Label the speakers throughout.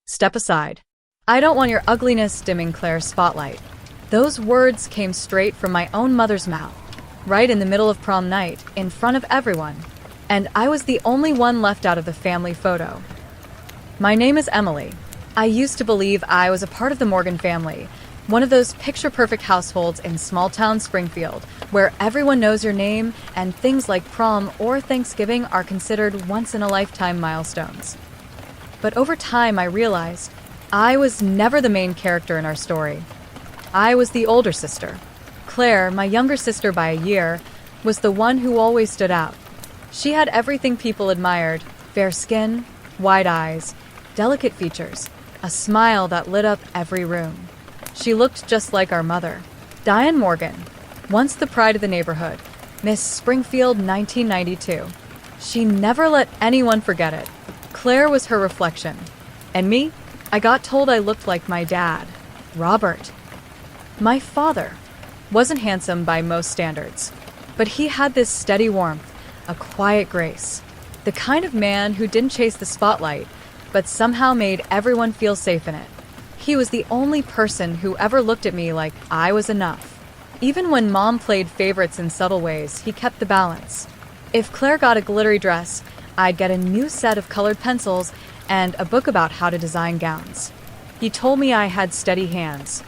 Speaker 1: Step aside. I don't want your ugliness dimming Claire's spotlight. Those words came straight from my own mother's mouth, right in the middle of prom night, in front of everyone. And I was the only one left out of the family photo. My name is Emily. I used to believe I was a part of the Morgan family, one of those picture-perfect households in small-town Springfield, where everyone knows your name and things like prom or Thanksgiving are considered once-in-a-lifetime milestones. But over time, I realized I was never the main character in our story. I was the older sister. Claire, my younger sister by a year, was the one who always stood out. She had everything people admired: fair skin, wide eyes, delicate features, a smile that lit up every room. She looked just like our mother, Diane Morgan, once the pride of the neighborhood, Miss Springfield 1992. She never let anyone forget it. Claire was her reflection. And me? I got told I looked like my dad, Robert. My father wasn't handsome by most standards, but he had this steady warmth, a quiet grace, the kind of man who didn't chase the spotlight, but somehow made everyone feel safe in it. He was the only person who ever looked at me like I was enough. Even when Mom played favorites in subtle ways, he kept the balance. If Claire got a glittery dress, I'd get a new set of colored pencils and a book about how to design gowns. He told me I had steady hands.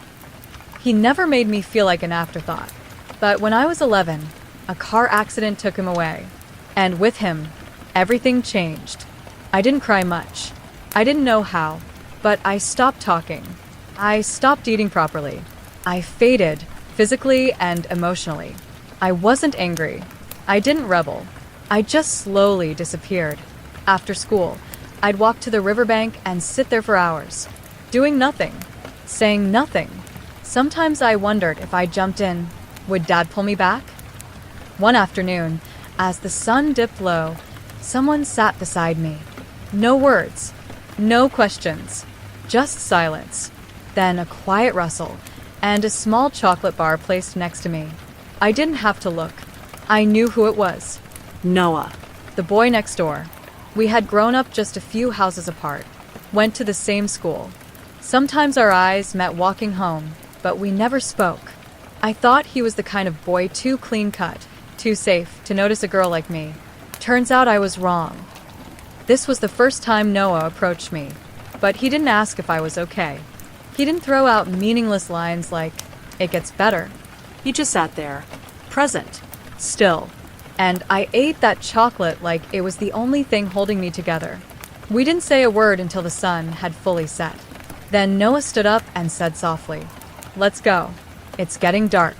Speaker 1: He never made me feel like an afterthought. But when I was 11, a car accident took him away. And with him, everything changed. I didn't cry much. I didn't know how, but I stopped talking. I stopped eating properly. I faded, physically and emotionally. I wasn't angry. I didn't rebel. I just slowly disappeared. After school, I'd walk to the riverbank and sit there for hours, doing nothing, saying nothing. Sometimes I wondered if I jumped in, would Dad pull me back? One afternoon, as the sun dipped low, someone sat beside me. No words, no questions, just silence. Then a quiet rustle, and a small chocolate bar placed next to me. I didn't have to look. I knew who it was. Noah, the boy next door. We had grown up just a few houses apart, went to the same school. Sometimes our eyes met walking home, but we never spoke. I thought he was the kind of boy too clean-cut, too safe to notice a girl like me. Turns out I was wrong. This was the first time Noah approached me, but he didn't ask if I was okay. He didn't throw out meaningless lines like, "It gets better." He just sat there, present, still. And I ate that chocolate like it was the only thing holding me together. We didn't say a word until the sun had fully set. Then Noah stood up and said softly, "Let's go. It's getting dark.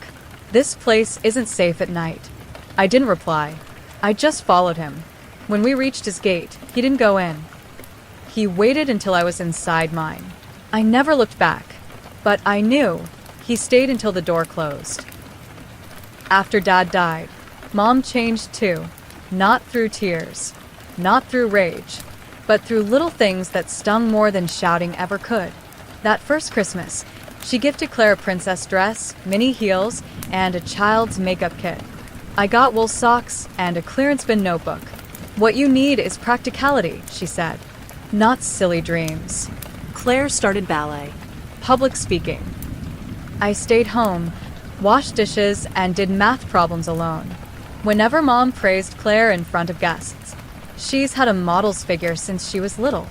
Speaker 1: This place isn't safe at night." I didn't reply. I just followed him. When we reached his gate, he didn't go in. He waited until I was inside mine. I never looked back, but I knew he stayed until the door closed. After Dad died, Mom changed too, not through tears, not through rage, but through little things that stung more than shouting ever could. That first Christmas, she gifted Claire a princess dress, mini heels, and a child's makeup kit. I got wool socks and a clearance bin notebook. "What you need is practicality," she said, "not silly dreams." Claire started ballet, public speaking. I stayed home, washed dishes, and did math problems alone. Whenever Mom praised Claire in front of guests, she's had a model's figure since she was little.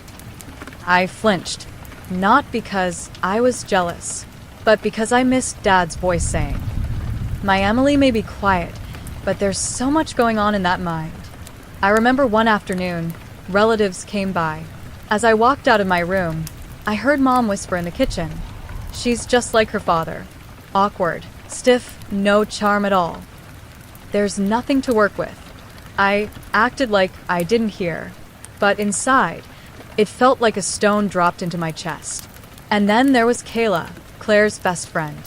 Speaker 1: I flinched, not because I was jealous, but because I missed Dad's voice saying, "My Emily may be quiet, but there's so much going on in that mind." I remember one afternoon, relatives came by. As I walked out of my room, I heard Mom whisper in the kitchen, "She's just like her father. Awkward, stiff, no charm at all." There's nothing to work with. I acted like I didn't hear, but inside, it felt like a stone dropped into my chest. And then there was Kayla, Claire's best friend.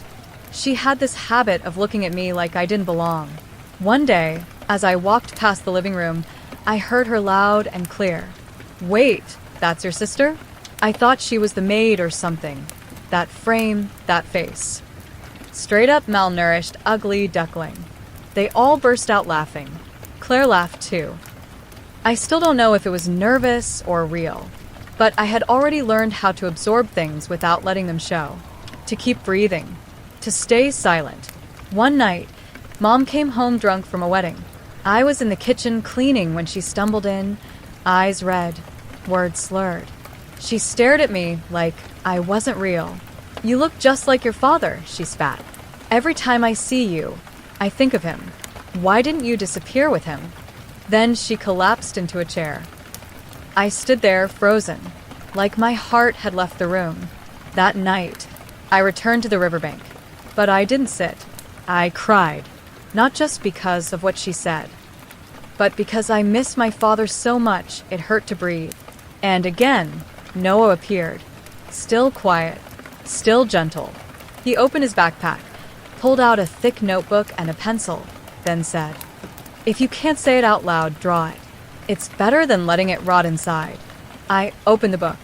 Speaker 1: She had this habit of looking at me like I didn't belong. One day, as I walked past the living room, I heard her loud and clear. "Wait, that's your sister?" I thought she was the maid or something. That frame, that face. Straight up malnourished, ugly duckling. They all burst out laughing. Claire laughed too. I still don't know if it was nervous or real, But I had already learned how to absorb things without letting them show, to keep breathing, to stay silent. One night, Mom came home drunk from a wedding. I was in the kitchen cleaning when she stumbled in, eyes red, words slurred. She stared at me like I wasn't real. "You look just like your father," she spat. "Every time I see you, I think of him. Why didn't you disappear with him?" Then she collapsed into a chair. I stood there, frozen, like my heart had left the room. That night, I returned to the riverbank. But I didn't sit. I cried, not just because of what she said, but because I missed my father so much it hurt to breathe. And again, Noah appeared, still quiet, still gentle. He opened his backpack, pulled out a thick notebook and a pencil, then said, "If you can't say it out loud, draw it. It's better than letting it rot inside." I opened the book.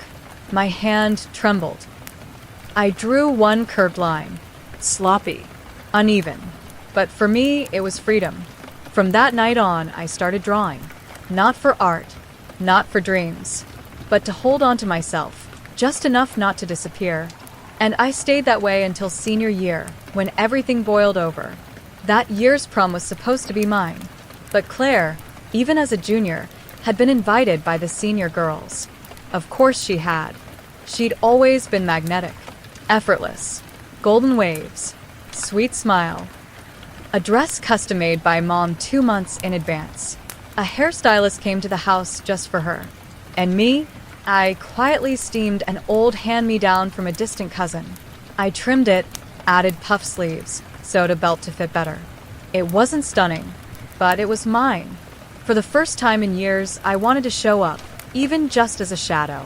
Speaker 1: My hand trembled. I drew one curved line. Sloppy, uneven. But for me, it was freedom. From that night on, I started drawing. Not for art, not for dreams, but to hold on to myself, just enough not to disappear. And I stayed that way until senior year, when everything boiled over. That year's prom was supposed to be mine. But Claire, even as a junior, had been invited by the senior girls. Of course she had. She'd always been magnetic, effortless, golden waves, sweet smile. A dress custom-made by Mom 2 months in advance. A hairstylist came to the house just for her. And me, I quietly steamed an old hand-me-down from a distant cousin. I trimmed it, added puff sleeves, sewed a belt to fit better. It wasn't stunning, but it was mine. For the first time in years, I wanted to show up, even just as a shadow.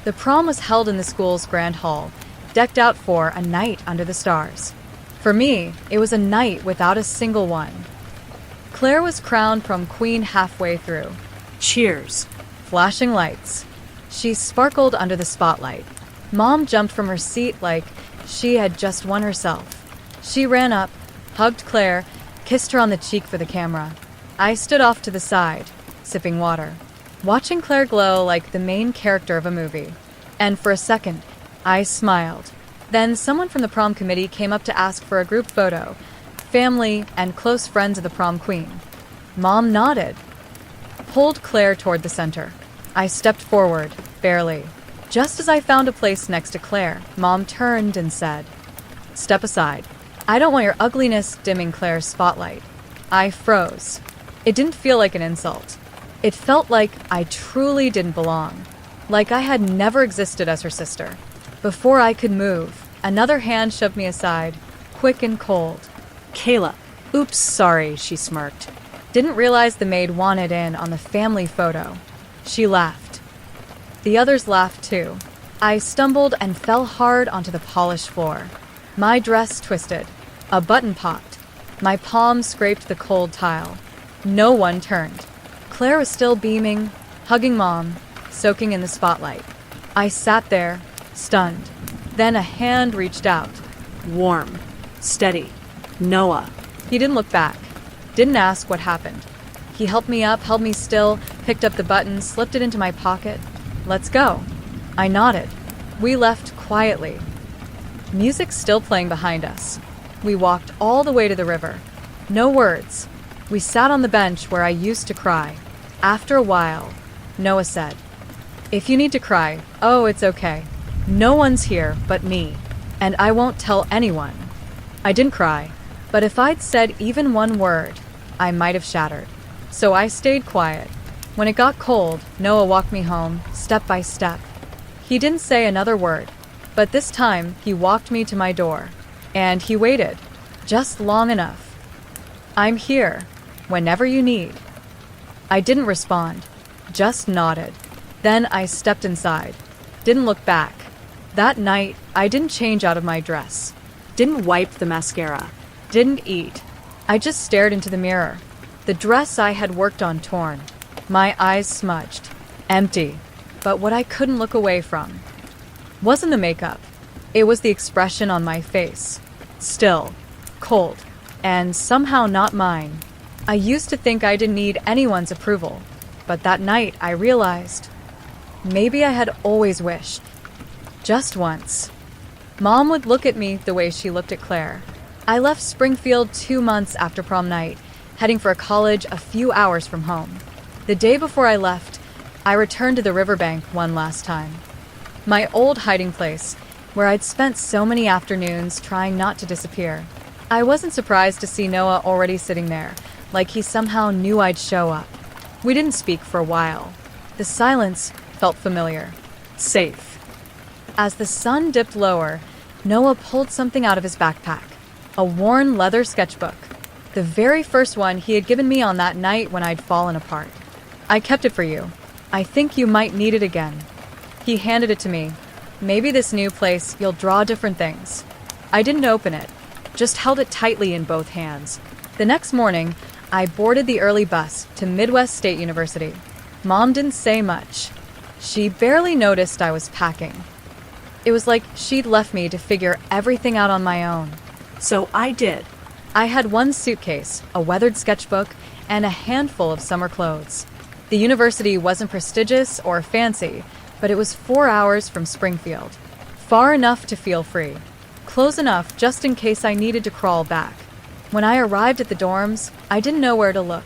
Speaker 1: The prom was held in the school's grand hall, decked out for a night under the stars. For me, it was a night without a single one. Claire was crowned prom queen halfway through. Cheers. Flashing lights. She sparkled under the spotlight. Mom jumped from her seat like she had just won herself. She ran up, hugged Claire, kissed her on the cheek for the camera. I stood off to the side, sipping water, watching Claire glow like the main character of a movie. And for a second, I smiled. Then someone from the prom committee came up to ask for a group photo, family and close friends of the prom queen. Mom nodded, pulled Claire toward the center. I stepped forward, barely. Just as I found a place next to Claire, Mom turned and said, "Step aside. I don't want your ugliness dimming Claire's spotlight." I froze. It didn't feel like an insult. It felt like I truly didn't belong, like I had never existed as her sister. Before I could move, another hand shoved me aside, quick and cold. "Kayla." "Oops, sorry," she smirked. Didn't realize the maid wanted in on the family photo. She laughed. The others laughed too. I stumbled and fell hard onto the polished floor. My dress twisted. A button popped. My palm scraped the cold tile. No one turned. Claire was still beaming, hugging Mom, soaking in the spotlight. I sat there, stunned. Then a hand reached out. Warm, steady. Noah. He didn't look back. Didn't ask what happened. He helped me up, held me still, picked up the button, slipped it into my pocket. "Let's go." I nodded. We left quietly. Music still playing behind us. We walked all the way to the river. No words. We sat on the bench where I used to cry. After a while, Noah said, "If you need to cry, oh, it's okay. No one's here but me, and I won't tell anyone." I didn't cry, but if I'd said even one word, I might have shattered. So I stayed quiet. When it got cold, Noah walked me home, step by step. He didn't say another word, but this time he walked me to my door. And he waited, just long enough. "I'm here, whenever you need." I didn't respond, just nodded. Then I stepped inside. Didn't look back. That night, I didn't change out of my dress. Didn't wipe the mascara. Didn't eat. I just stared into the mirror. The dress I had worked on torn. My eyes smudged. Empty. But what I couldn't look away from wasn't the makeup. It was the expression on my face. Still, cold, and somehow not mine. I used to think I didn't need anyone's approval, but that night I realized Maybe I had always wished. Just once. Mom would look at me the way she looked at Claire. I left Springfield 2 months after prom night, heading for a college a few hours from home. The day before I left, I returned to the riverbank one last time. My old hiding place, where I'd spent so many afternoons trying not to disappear. I wasn't surprised to see Noah already sitting there, like he somehow knew I'd show up. We didn't speak for a while. The silence felt familiar. Safe. As the sun dipped lower, Noah pulled something out of his backpack. A worn leather sketchbook. The very first one he had given me on that night when I'd fallen apart. I kept it for you. I think you might need it again. He handed it to me. Maybe this new place you'll draw different things. I didn't open it, just held it tightly in both hands. The next morning, I boarded the early bus to Midwest State University. Mom didn't say much. She barely noticed I was packing. It was like she'd left me to figure everything out on my own.
Speaker 2: So I did.
Speaker 1: I had one suitcase, a weathered sketchbook, and a handful of summer clothes. The university wasn't prestigious or fancy, but it was 4 hours from Springfield. Far enough to feel free. Close enough just in case I needed to crawl back. When I arrived at the dorms, I didn't know where to look.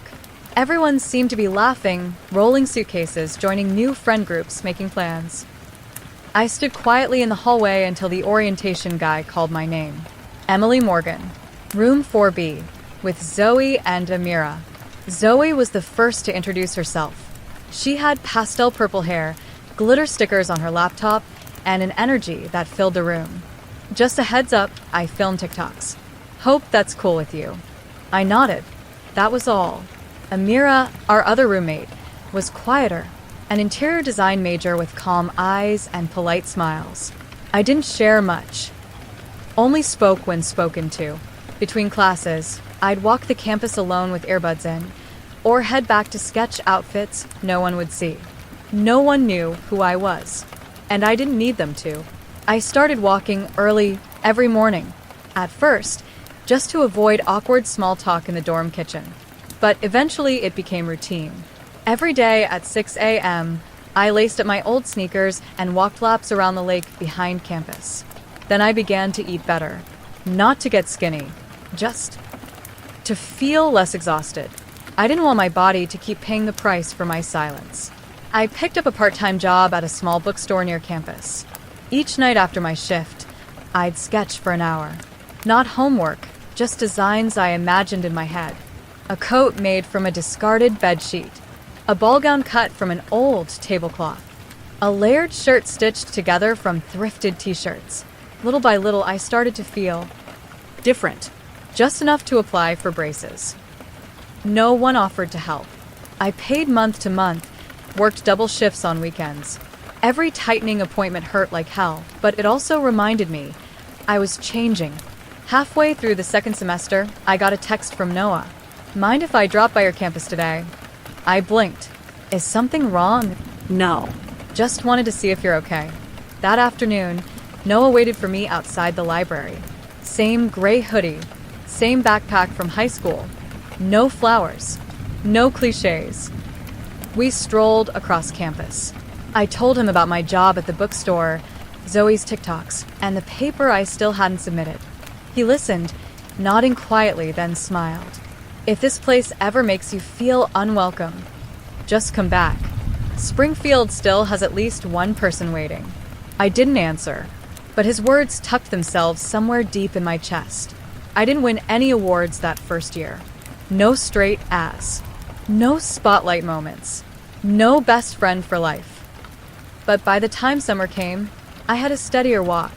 Speaker 1: Everyone seemed to be laughing, rolling suitcases, joining new friend groups, making plans. I stood quietly in the hallway until the orientation guy called my name. Emily Morgan, room 4B, with Zoe and Amira. Zoe was the first to introduce herself. She had pastel purple hair, glitter stickers on her laptop, and an energy that filled the room. Just a heads up, I film TikToks. Hope that's cool with you. I nodded. That was all. Amira, our other roommate, was quieter, an interior design major with calm eyes and polite smiles. I didn't share much. Only spoke when spoken to. Between classes, I'd walk the campus alone with earbuds in, or head back to sketch outfits no one would see. No one knew who I was, and I didn't need them to. I started walking early every morning. At first, just to avoid awkward small talk in the dorm kitchen. But eventually it became routine. Every day at 6 a.m., I laced up my old sneakers and walked laps around the lake behind campus. Then I began to eat better. Not to get skinny, just to feel less exhausted. I didn't want my body to keep paying the price for my silence. I picked up a part-time job at a small bookstore near campus. Each night after my shift, I'd sketch for an hour. Not homework, just designs I imagined in my head. A coat made from a discarded bedsheet. A ball gown cut from an old tablecloth. A layered shirt stitched together from thrifted t-shirts. Little by little, I started to feel different, just enough to apply for braces. No one offered to help. I paid month to month, worked double shifts on weekends. Every tightening appointment hurt like hell, but it also reminded me I was changing. Halfway through the second semester, I got a text from Noah. Mind if I drop by your campus today? I blinked. Is something wrong?
Speaker 2: No.
Speaker 1: Just wanted to see if you're okay. That afternoon, Noah waited for me outside the library. Same gray hoodie, same backpack from high school. No flowers, no cliches. We strolled across campus. I told him about my job at the bookstore, Zoe's TikToks, and the paper I still hadn't submitted. He listened, nodding quietly, then smiled. If this place ever makes you feel unwelcome, just come back. Springfield still has at least one person waiting. I didn't answer, but his words tucked themselves somewhere deep in my chest. I didn't win any awards that first year. No straight A's. No spotlight moments. No best friend for life. But by the time summer came, I had a steadier walk,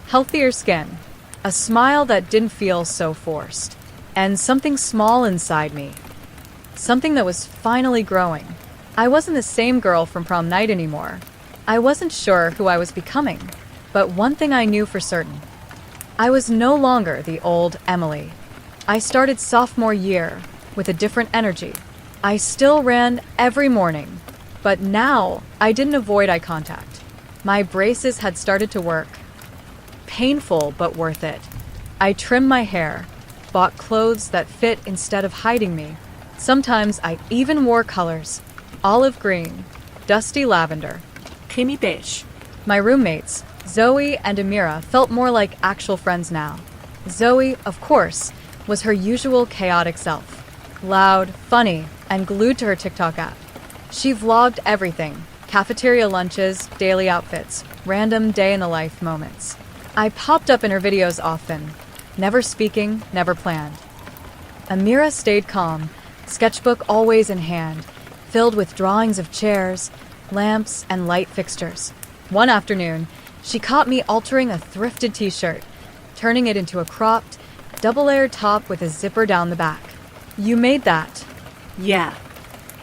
Speaker 1: healthier skin, a smile that didn't feel so forced, and something small inside me. Something that was finally growing. I wasn't the same girl from prom night anymore. I wasn't sure who I was becoming, but one thing I knew for certain. I was no longer the old Emily. I started sophomore year with a different energy. I still ran every morning, but now I didn't avoid eye contact. My braces had started to work. Painful, but worth it. I trimmed my hair, bought clothes that fit instead of hiding me. Sometimes I even wore colors. Olive green, dusty lavender,
Speaker 2: creamy beige.
Speaker 1: My roommates, Zoe and Amira, felt more like actual friends now. Zoe, of course, was her usual chaotic self. Loud, funny, and glued to her TikTok app. She vlogged everything: cafeteria lunches, daily outfits, random day-in-the-life moments. I popped up in her videos often, never speaking, never planned. Amira stayed calm, sketchbook always in hand, filled with drawings of chairs, lamps, and light fixtures. One afternoon, she caught me altering a thrifted t-shirt, turning it into a cropped, double-layered top with a zipper down the back. "You made that."
Speaker 2: Yeah.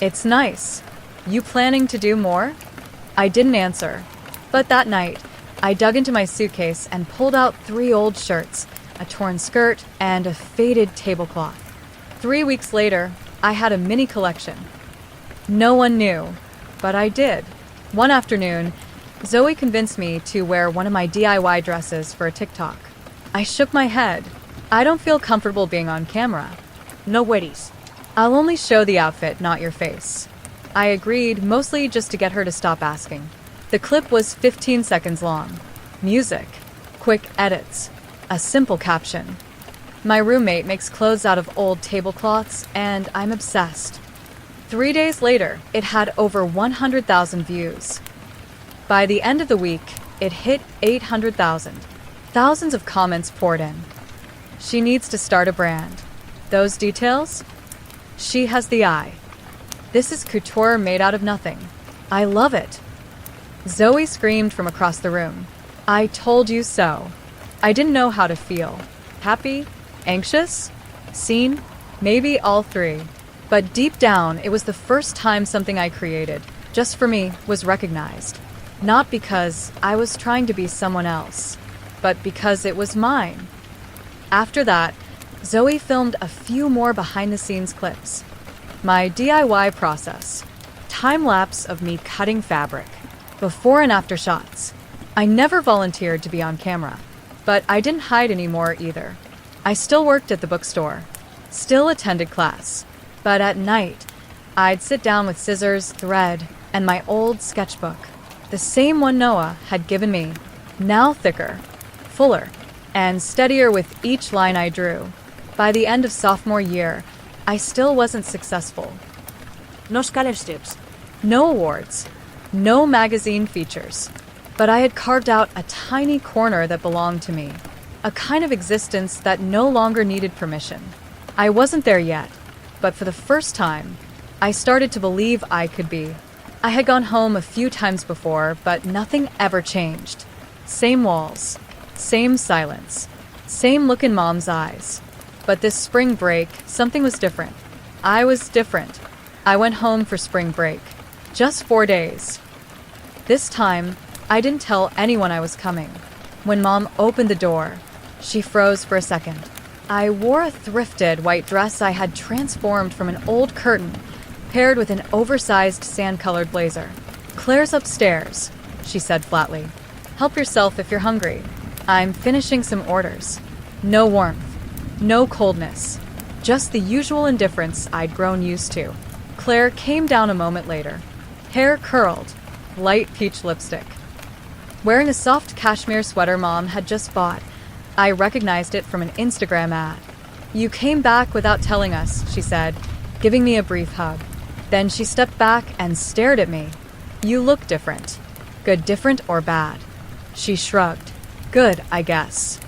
Speaker 1: "It's nice. You planning to do more?" I didn't answer. But that night, I dug into my suitcase and pulled out 3 old shirts, a torn skirt, and a faded tablecloth. 3 weeks later, I had a mini collection. No one knew, but I did. One afternoon, Zoe convinced me to wear one of my DIY dresses for a TikTok. I shook my head. I don't feel comfortable being on camera.
Speaker 2: No worries.
Speaker 1: I'll only show the outfit, not your face. I agreed, mostly just to get her to stop asking. The clip was 15 seconds long. Music, quick edits, a simple caption. My roommate makes clothes out of old tablecloths, and I'm obsessed. 3 days later, it had over 100,000 views. By the end of the week, it hit 800,000. Thousands of comments poured in. She needs to start a brand. Those details? She has the eye. This is couture made out of nothing. I love it. Zoe screamed from across the room. I told you so. I didn't know how to feel. Happy? Anxious? Seen? Maybe all 3. But deep down, it was the first time something I created, just for me, was recognized. Not because I was trying to be someone else, but because it was mine. After that, Zoe filmed a few more behind-the-scenes clips. My DIY process. Time-lapse of me cutting fabric. Before and after shots. I never volunteered to be on camera, but I didn't hide anymore either. I still worked at the bookstore, still attended class, but at night, I'd sit down with scissors, thread, and my old sketchbook. The same one Noah had given me, now thicker, fuller, and steadier with each line I drew. By the end of sophomore year, I still wasn't successful.
Speaker 2: No scholarships.
Speaker 1: No awards. No magazine features. But I had carved out a tiny corner that belonged to me. A kind of existence that no longer needed permission. I wasn't there yet, but for the first time, I started to believe I could be. I had gone home a few times before, but nothing ever changed. Same walls. Same silence. Same look in Mom's eyes. But this spring break, something was different. I was different. I went home for spring break. Just 4 days. This time, I didn't tell anyone I was coming. When Mom opened the door, she froze for a second. I wore a thrifted white dress I had transformed from an old curtain, paired with an oversized sand-colored blazer. "Claire's upstairs," she said flatly. "Help yourself if you're hungry. I'm finishing some orders." No warmth. No coldness, just the usual indifference I'd grown used to. Claire came down a moment later, hair curled, light peach lipstick. Wearing a soft cashmere sweater Mom had just bought, I recognized it from an Instagram ad. "You came back without telling us," she said, giving me a brief hug. Then she stepped back and stared at me. "You look different." "Good, different, or bad?" She shrugged. "Good, I guess."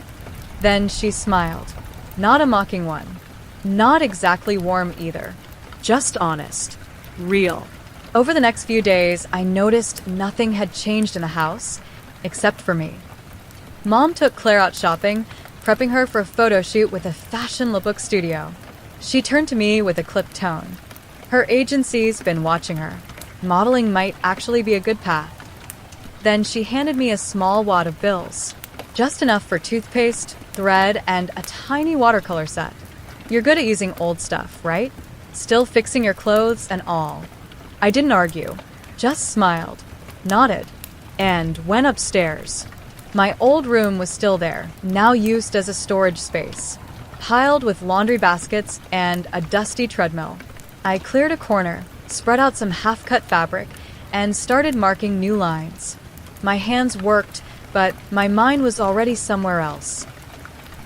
Speaker 1: Then she smiled. Not a mocking one. Not exactly warm either. Just honest. Real. Over the next few days, I noticed nothing had changed in the house, except for me. Mom took Claire out shopping, prepping her for a photo shoot with a fashion lookbook studio. She turned to me with a clipped tone. Her agency's been watching her. Modeling might actually be a good path. Then she handed me a small wad of bills. Just enough for toothpaste, thread, and a tiny watercolor set. "You're good at using old stuff, right? Still fixing your clothes and all." I didn't argue, just smiled, nodded, and went upstairs. My old room was still there, now used as a storage space, piled with laundry baskets and a dusty treadmill. I cleared a corner, spread out some half-cut fabric, and started marking new lines. My hands worked, but my mind was already somewhere else.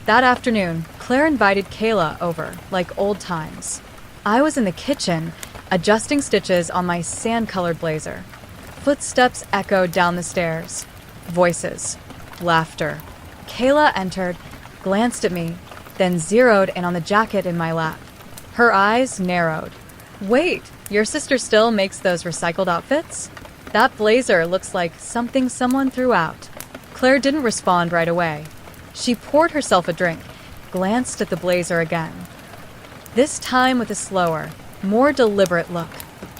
Speaker 1: That afternoon, Claire invited Kayla over, like old times. I was in the kitchen, adjusting stitches on my sand-colored blazer. Footsteps echoed down the stairs. Voices. Laughter. Kayla entered, glanced at me, then zeroed in on the jacket in my lap. Her eyes narrowed. Wait, your sister still makes those recycled outfits? That blazer looks like something someone threw out. Claire didn't respond right away. She poured herself a drink, glanced at the blazer again. This time with a slower, more deliberate look,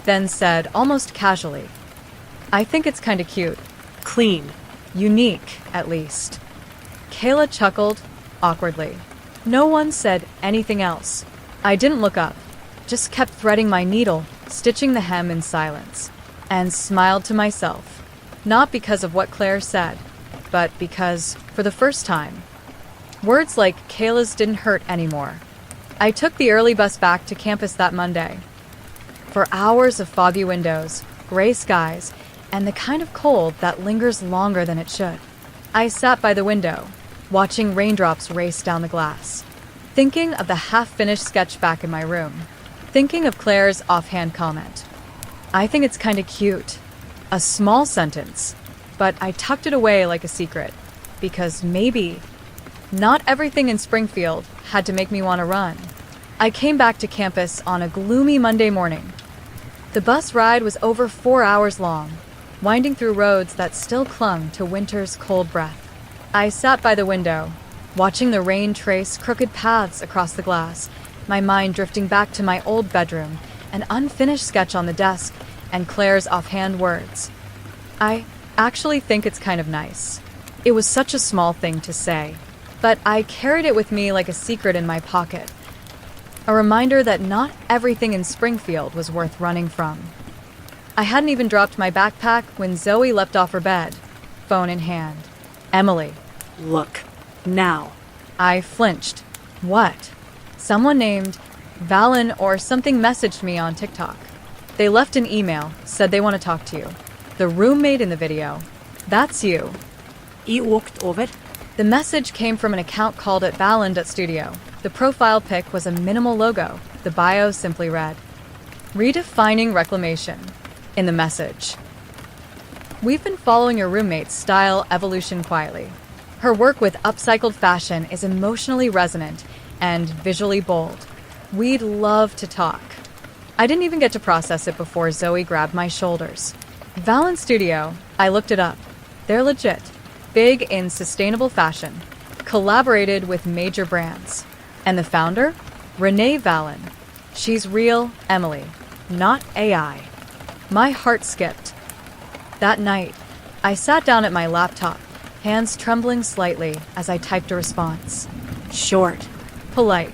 Speaker 1: then said almost casually, I think it's kinda cute.
Speaker 2: Clean.
Speaker 1: Unique, at least. Kayla chuckled, awkwardly. No one said anything else. I didn't look up, just kept threading my needle, stitching the hem in silence, and smiled to myself. Not because of what Claire said, but because, for the first time, words like Kayla's didn't hurt anymore. I took the early bus back to campus that Monday. For hours of foggy windows, gray skies, and the kind of cold that lingers longer than it should, I sat by the window, watching raindrops race down the glass, thinking of the half-finished sketch back in my room, thinking of Claire's offhand comment. I think it's kinda cute. A small sentence, but I tucked it away like a secret, because maybe not everything in Springfield had to make me want to run. I came back to campus on a gloomy Monday morning. The bus ride was over 4 hours long, winding through roads that still clung to winter's cold breath. I sat by the window, watching the rain trace crooked paths across the glass, my mind drifting back to my old bedroom, an unfinished sketch on the desk, and Claire's offhand words. I actually think it's kind of nice. It was such a small thing to say, but I carried it with me like a secret in my pocket. A reminder that not everything in Springfield was worth running from. I hadn't even dropped my backpack when Zoe leapt off her bed, phone in hand. Emily.
Speaker 2: Look. Now.
Speaker 1: I flinched. What? Someone named Valen or something messaged me on TikTok. They left an email, said they want to talk to you. The roommate in the video. That's you.
Speaker 2: You walked over?
Speaker 1: The message came from an account called at Valen.studio. The profile pic was a minimal logo. The bio simply read, Redefining Reclamation. In the message. We've been following your roommate's style evolution quietly. Her work with upcycled fashion is emotionally resonant and visually bold. We'd love to talk. I didn't even get to process it before Zoe grabbed my shoulders. Valen Studio, I looked it up. They're legit. Big in sustainable fashion. Collaborated with major brands. And the founder? Renee Valen. She's real Emily, not AI. My heart skipped. That night, I sat down at my laptop, hands trembling slightly as I typed a response.
Speaker 2: Short.
Speaker 1: Polite.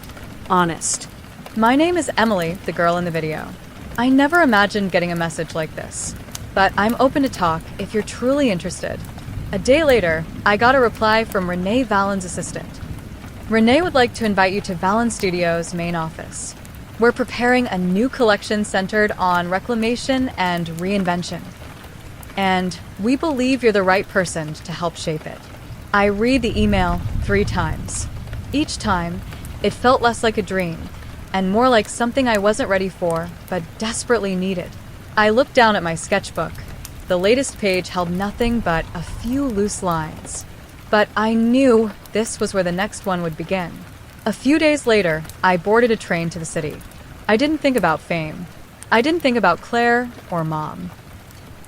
Speaker 2: Honest.
Speaker 1: My name is Emily, the girl in the video. I never imagined getting a message like this, but I'm open to talk if you're truly interested. A day later, I got a reply from Renee Valen's assistant. Renee would like to invite you to Valen Studio's main office. We're preparing a new collection centered on reclamation and reinvention. And we believe you're the right person to help shape it. I read the email 3 times. Each time, it felt less like a dream and more like something I wasn't ready for, but desperately needed. I looked down at my sketchbook. The latest page held nothing but a few loose lines. But I knew this was where the next one would begin. A few days later, I boarded a train to the city. I didn't think about fame. I didn't think about Claire or Mom.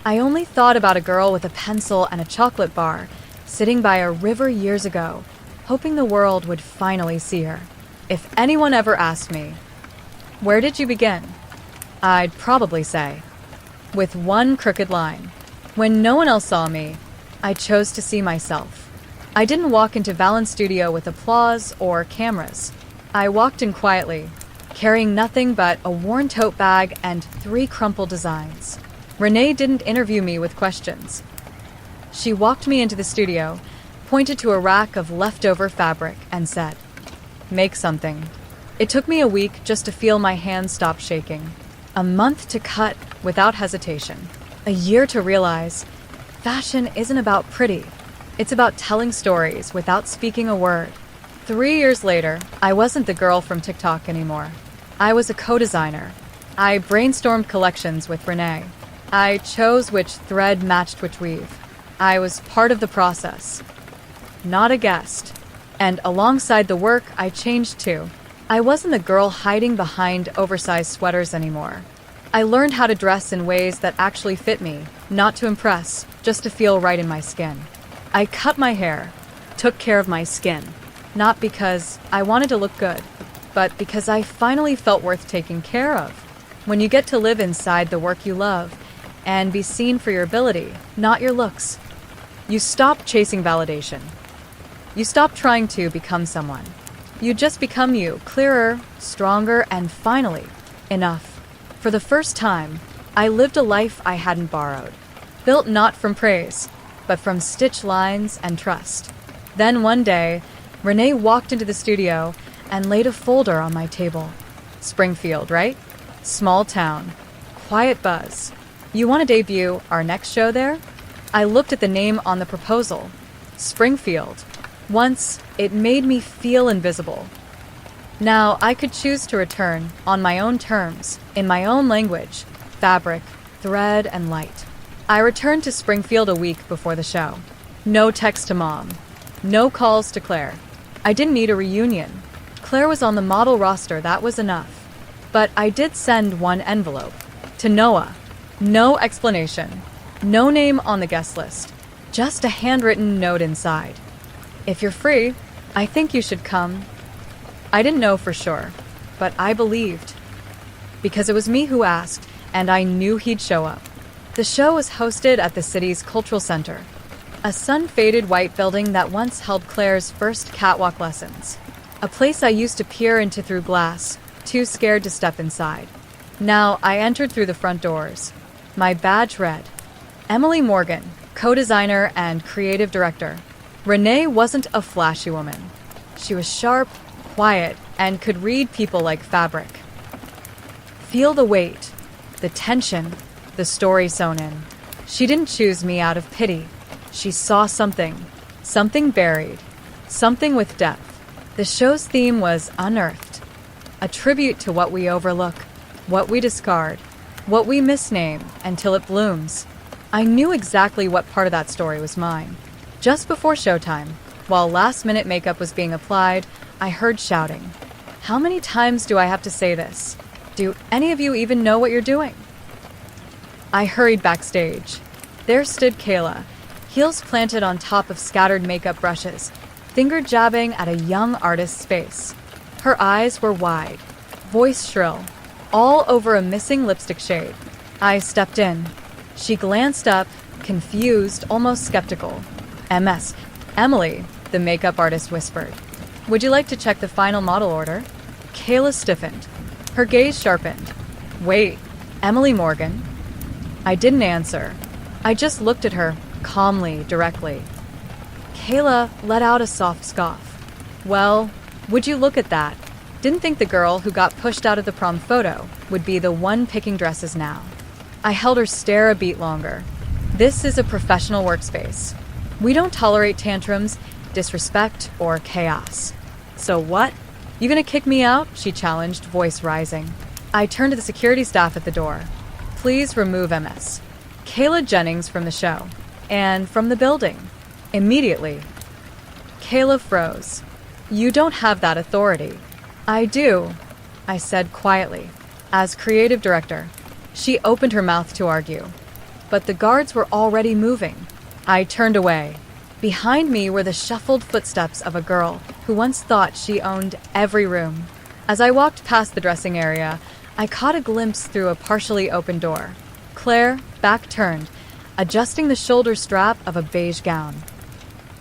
Speaker 1: I only thought about a girl with a pencil and a chocolate bar, sitting by a river years ago, hoping the world would finally see her. If anyone ever asked me, where did you begin? I'd probably say, with one crooked line. When no one else saw me, I chose to see myself. I didn't walk into Valen's studio with applause or cameras. I walked in quietly, carrying nothing but a worn tote bag and 3 crumpled designs. Renee didn't interview me with questions. She walked me into the studio, pointed to a rack of leftover fabric, and said, "Make something." It took me a week just to feel my hands stop shaking. A month to cut without hesitation. A year to realize fashion isn't about pretty. It's about telling stories without speaking a word. 3 years later, I wasn't the girl from TikTok anymore. I was a co-designer. I brainstormed collections with Renee. I chose which thread matched which weave. I was part of the process, not a guest. And alongside the work, I changed too. I wasn't the girl hiding behind oversized sweaters anymore. I learned how to dress in ways that actually fit me, not to impress, just to feel right in my skin. I cut my hair,
Speaker 2: Took care of my skin.
Speaker 1: not because I wanted to look good, but because I finally felt worth taking care of. When you get to live inside the work you love and be seen for your ability, not your looks, you stop chasing validation. You stop trying to become someone. You just become you, clearer, stronger, and finally, enough. For the first time, I lived a life I hadn't borrowed, built not from praise, but from stitched lines and trust. Then one day, Renee walked into the studio and laid a folder on my table. Springfield, right? Small town. Quiet buzz. You want to debut our next show there? I looked at the name on the proposal. Springfield. Once, it made me feel invisible. Now, I could choose to return on my own terms, in my own language, fabric, thread, and light. I returned to Springfield a week before the show. No text to Mom. No calls to Claire. I didn't need a reunion. Claire was on the model roster, that was enough. But I did send one envelope. To Noah. No explanation. No name on the guest list. Just a handwritten note inside. If you're free, I think you should come. I didn't know for sure, but I believed. Because it was me who asked, and I knew he'd show up. The show was hosted at the city's cultural center, a sun-faded white building that once held Claire's first catwalk lessons. A place I used to peer into through glass, too scared to step inside. Now I entered through the front doors. My badge read, Emily Morgan, co-designer and creative director. Renee wasn't a flashy woman. She was sharp, quiet, and could read people like fabric. Feel the weight, the tension, the story sewn in. She didn't choose me out of pity. She saw something buried, something with depth. The show's theme was unearthed, a tribute to what we overlook, what we discard, what we misname until it blooms. I knew exactly what part of that story was mine. Just before showtime, while last-minute makeup was being applied, I heard shouting. How many times do I have to say this? Do any of you even know what you're doing? I hurried backstage. There stood Kayla, heels planted on top of scattered makeup brushes, finger jabbing at a young artist's face. Her eyes were wide, voice shrill, all over a missing lipstick shade. I stepped in. She glanced up, confused, almost skeptical. MS. Emily, the makeup artist whispered. Would you like to check the final model order? Kayla stiffened. Her gaze sharpened. Wait, Emily Morgan? I didn't answer. I just looked at her, calmly, directly. Kayla let out a soft scoff. Well, would you look at that? Didn't think the girl who got pushed out of the prom photo would be the one picking dresses now. I held her stare a beat longer. This is a professional workspace. We don't tolerate tantrums, disrespect, or chaos. So what? You gonna kick me out? She challenged, voice rising. I turned to the security staff at the door. Please remove MS. Kayla Jennings from the show. And from the building. Immediately. Kayla froze. You don't have that authority. I do, I said quietly. As creative director. She opened her mouth to argue. But the guards were already moving. I turned away. Behind me were the shuffled footsteps of a girl who once thought she owned every room. As I walked past the dressing area, I caught a glimpse through a partially open door. Claire, back turned, adjusting the shoulder strap of a beige gown.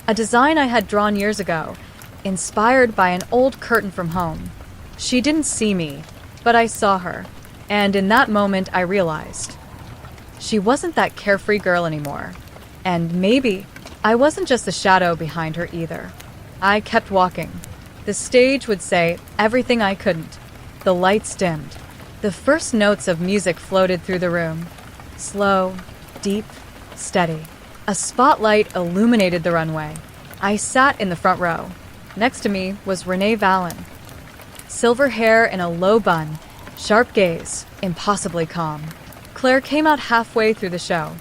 Speaker 1: A design I had drawn years ago, inspired by an old curtain from home. She didn't see me, but I saw her, and in that moment I realized. She wasn't that carefree girl anymore, and maybe I wasn't just the shadow behind her either. I kept walking. The stage would say everything I couldn't. The lights dimmed. The first notes of music floated through the room. Slow, deep, steady. A spotlight illuminated the runway. I sat in the front row. Next to me was Renee Vallon. Silver hair in a low bun, sharp gaze, impossibly calm. Claire came out halfway through the show.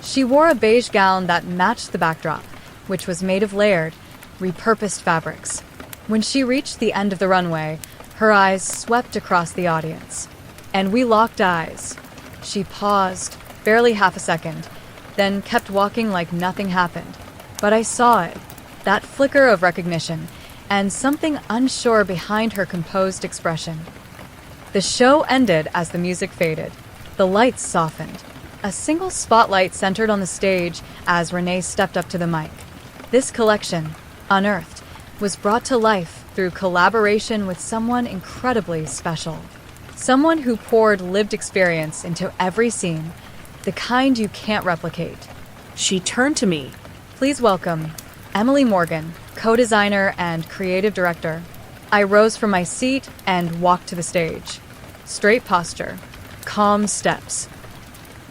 Speaker 1: She wore a beige gown that matched the backdrop, which was made of layered, repurposed fabrics. When she reached the end of the runway, her eyes swept across the audience. And we locked eyes. She paused, barely half a second, then kept walking like nothing happened. But I saw it, that flicker of recognition, and something unsure behind her composed expression. The show ended as the music faded. The lights softened. A single spotlight centered on the stage as Renee stepped up to the mic. This collection, Unearthed, was brought to life through collaboration with someone incredibly special. Someone who poured lived experience into every scene, the kind you can't replicate.
Speaker 2: She turned to me.
Speaker 1: Please welcome Emily Morgan, co-designer and creative director. I rose from my seat and walked to the stage. Straight posture, calm steps.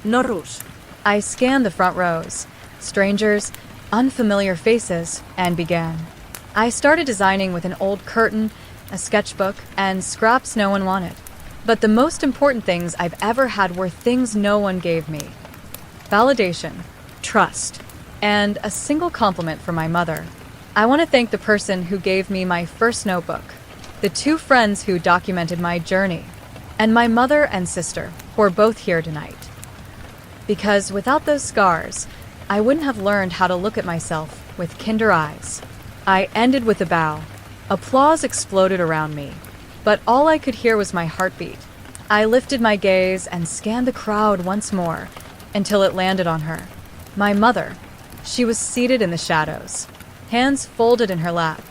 Speaker 2: No rush.
Speaker 1: I scanned the front rows, strangers, unfamiliar faces, and began. I started designing with an old curtain, a sketchbook, and scraps no one wanted. But the most important things I've ever had were things no one gave me. Validation, trust, and a single compliment from my mother. I want to thank the person who gave me my first notebook, the two friends who documented my journey, and my mother and sister, who are both here tonight. Because without those scars, I wouldn't have learned how to look at myself with kinder eyes. I ended with a bow. Applause exploded around me, but all I could hear was my heartbeat. I lifted my gaze and scanned the crowd once more until it landed on her. My mother. She was seated in the shadows, hands folded in her lap,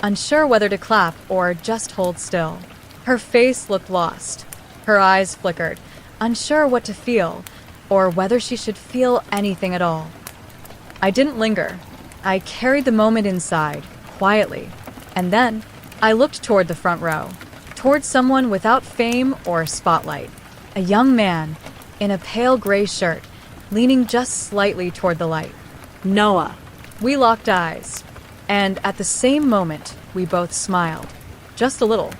Speaker 1: unsure whether to clap or just hold still. Her face looked lost. Her eyes flickered, unsure what to feel or whether she should feel anything at all. I didn't linger. I carried the moment inside, quietly, and then I looked toward the front row, toward someone without fame or spotlight, a young man in a pale gray shirt, leaning just slightly toward the light.
Speaker 2: Noah.
Speaker 1: We locked eyes, and at the same moment, we both smiled. Just a little,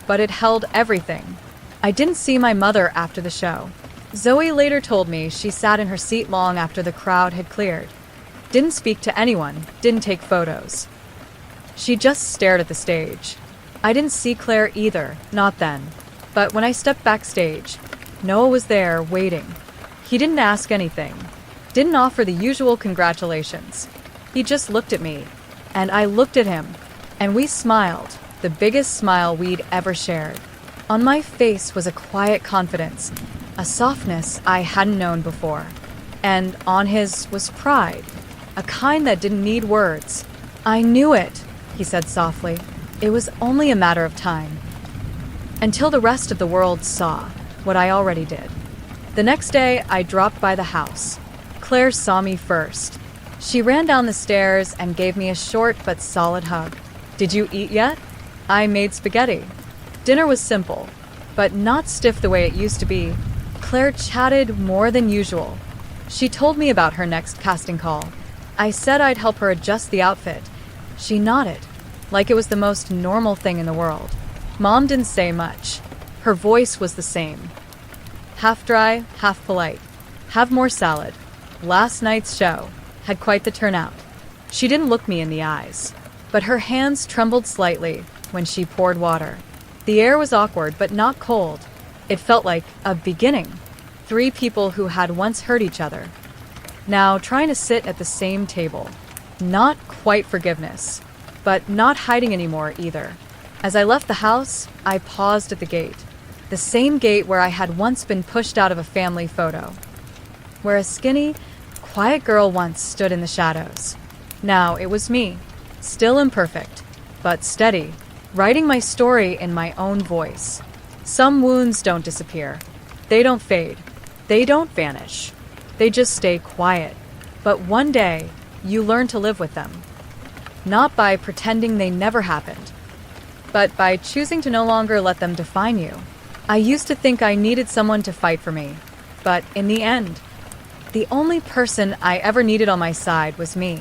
Speaker 1: but it held everything. I didn't see my mother after the show. Zoe later told me she sat in her seat long after the crowd had cleared. Didn't speak to anyone, didn't take photos. She just stared at the stage. I didn't see Claire either, not then. But when I stepped backstage, Noah was there, waiting. He didn't ask anything, didn't offer the usual congratulations. He just looked at me, and I looked at him, and we smiled, the biggest smile we'd ever shared. On my face was a quiet confidence, a softness I hadn't known before. And on his was pride, a kind that didn't need words. I knew it, he said softly. It was only a matter of time. Until the rest of the world saw what I already did. The next day, I dropped by the house. Claire saw me first. She ran down the stairs and gave me a short but solid hug. Did you eat yet? I made spaghetti. Dinner was simple, but not stiff the way it used to be. Claire chatted more than usual. She told me about her next casting call. I said I'd help her adjust the outfit. She nodded, like it was the most normal thing in the world. Mom didn't say much. Her voice was the same. Half dry, half polite. Have more salad. Last night's show had quite the turnout. She didn't look me in the eyes, but her hands trembled slightly when she poured water. The air was awkward, but not cold. It felt like a beginning. 3 people who had once hurt each other, now trying to sit at the same table. Not quite forgiveness, but not hiding anymore either. As I left the house, I paused at the gate. The same gate where I had once been pushed out of a family photo. Where a skinny, quiet girl once stood in the shadows. Now it was me, still imperfect, but steady, writing my story in my own voice. Some wounds don't disappear. They don't fade. They don't vanish. They just stay quiet. But one day, you learn to live with them. Not by pretending they never happened, but by choosing to no longer let them define you. I used to think I needed someone to fight for me, but in the end, The only person I ever needed on my side was me.